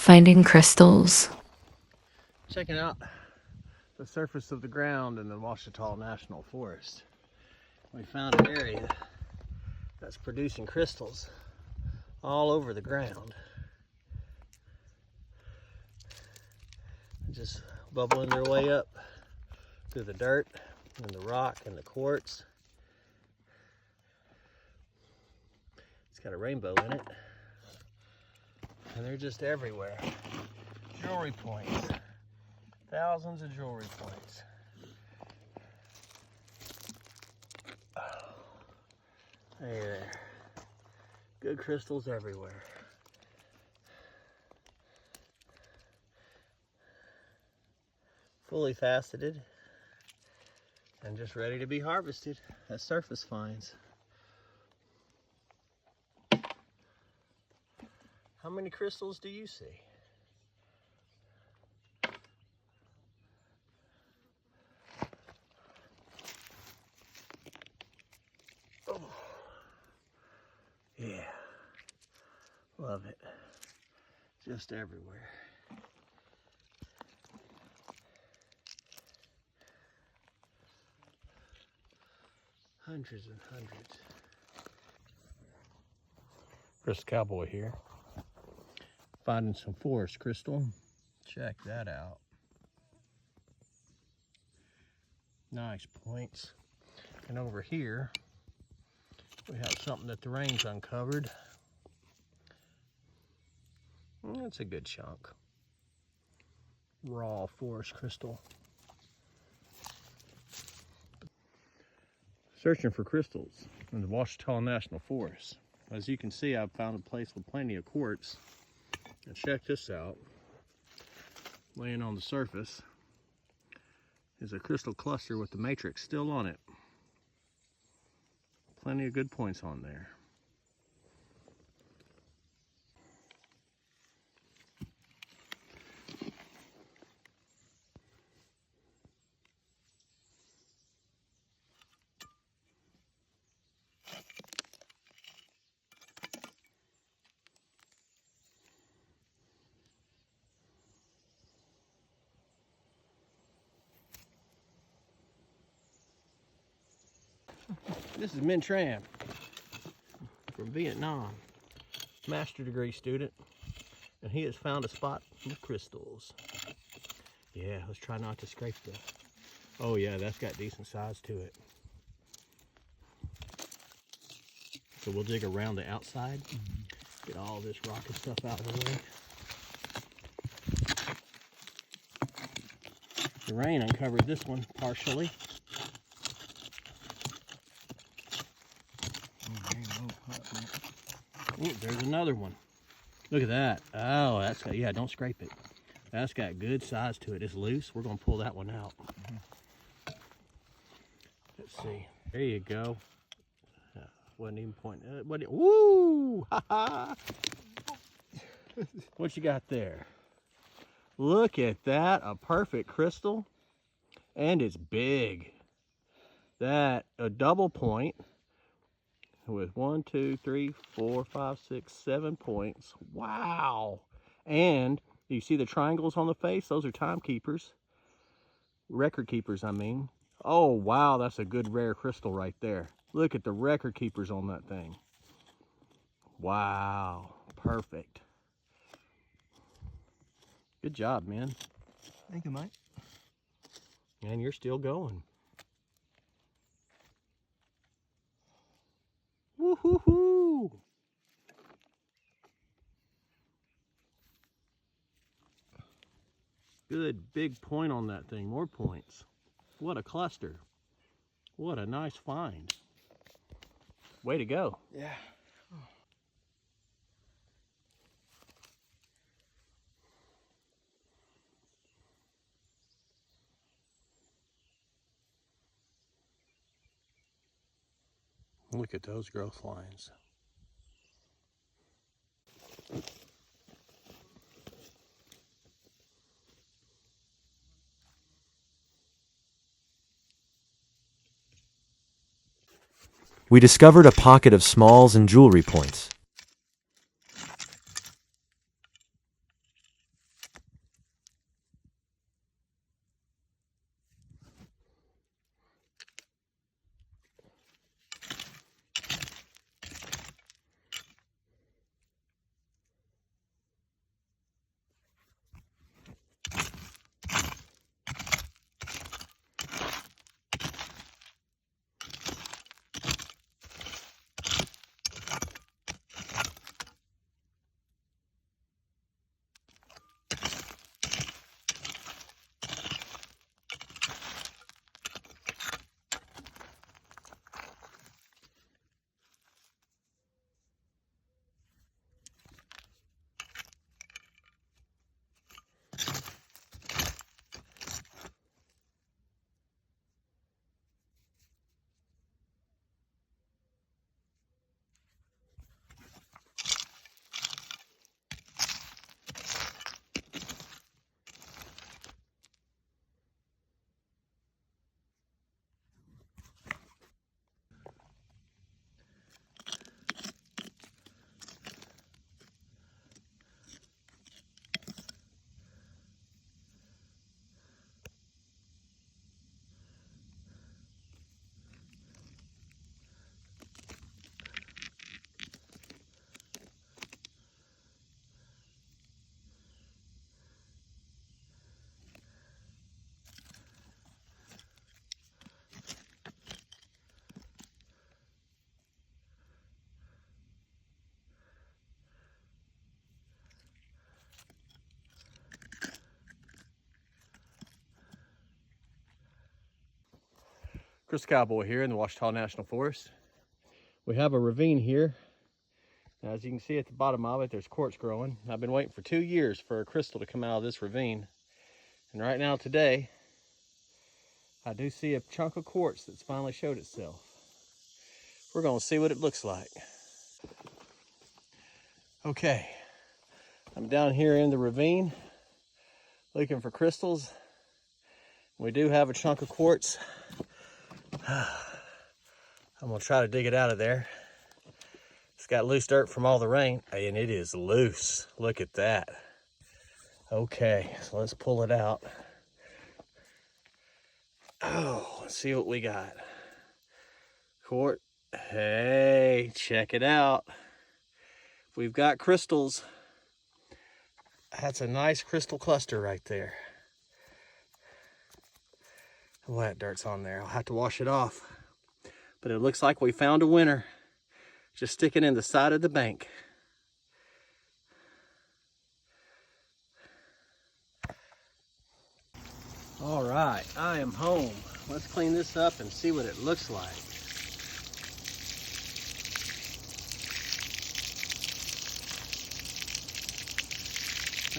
finding crystals. Checking out the surface of the ground in the Ouachita National Forest. We found an area that's producing crystals all over the ground. Just bubbling their way up through the dirt and the rock and the quartz. It's got a rainbow in it. And they're just everywhere. Jewelry points. Thousands of jewelry points. Hey there. Good crystals everywhere. Fully faceted and just ready to be harvested as surface finds. How many crystals do you see? Oh, yeah, love it. Just everywhere. Hundreds and hundreds. Chris Cowboy here. Finding some forest crystal. Check that out. Nice points. And over here, we have something that the rain's uncovered. That's a good chunk. Raw forest crystal. Searching for crystals in the Ouachita National Forest. As you can see, I've found a place with plenty of quartz. And check this out. Laying on the surface is a crystal cluster with the matrix still on it. Plenty of good points on there. This is Minh Tran from Vietnam, master degree student, and he has found a spot of crystals. Yeah, let's try not to scrape the. Oh yeah, that's got decent size to it. So we'll dig around the outside, get all this rock and stuff out of the way. The rain uncovered this one partially. Ooh, there's another one. Look at that. Oh, that's got, yeah, don't scrape it. That's got good size to it. It's loose. We're going to pull that one out. Let's see. There you go. Wasn't even pointing. Woo! Ha ha! What you got there? Look at that. A perfect crystal. And it's big. That, a double point. With 1, 2, 3, 4, 5, 6, 7 points. Wow. And you see the triangles on the face? Those are timekeepers. Record keepers, I mean. Oh, wow, that's a good rare crystal right there. Look at the record keepers on that thing. Wow. Perfect. Good job, man. Thank you, Mike. And you're still going. Woo-hoo-hoo! Good big point on that thing. More points. What a cluster. What a nice find. Way to go. Yeah. Look at those growth lines. We discovered a pocket of smalls and jewelry points. Crystal Cowboy here in the Ouachita National Forest. We have a ravine here. As you can see at the bottom of it, there's quartz growing. I've been waiting for 2 years for a crystal to come out of this ravine. And right now today, I do see a chunk of quartz that's finally showed itself. We're gonna see what it looks like. Okay, I'm down here in the ravine looking for crystals. We do have a chunk of quartz. I'm gonna try to dig it out of there. It's got loose dirt from all the rain, and it is loose. Look at that. Okay, so let's pull it out. Oh, let's see what we got. Quartz. Hey, check it out. We've got crystals. That's a nice crystal cluster right there. Well, that dirt's on there. I'll have to wash it off. But it looks like we found a winner. Just sticking in the side of the bank. All right, I am home. Let's clean this up and see what it looks like.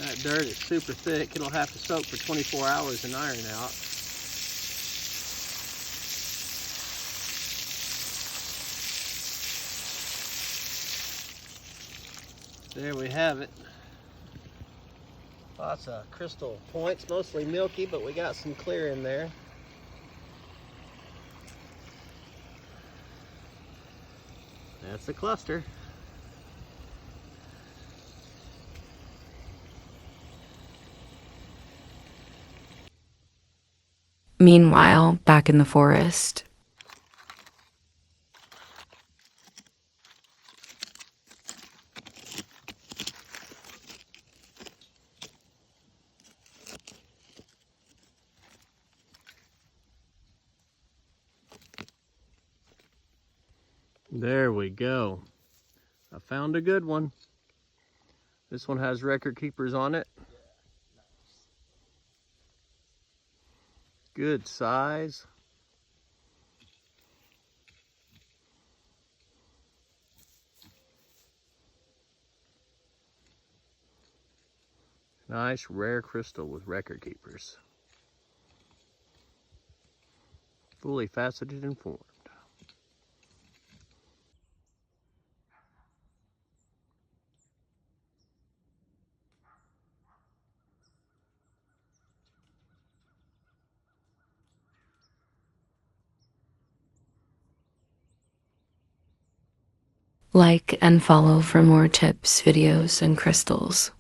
That dirt is super thick. It'll have to soak for 24 hours and iron out. There we have it. Lots of crystal points, mostly milky, but we got some clear in there. That's the cluster. Meanwhile, back in the forest. There we go. I found a good one. This one has record keepers on it. Good size. Nice rare crystal with record keepers. Fully faceted and formed. Like and follow for more tips, videos, and crystals.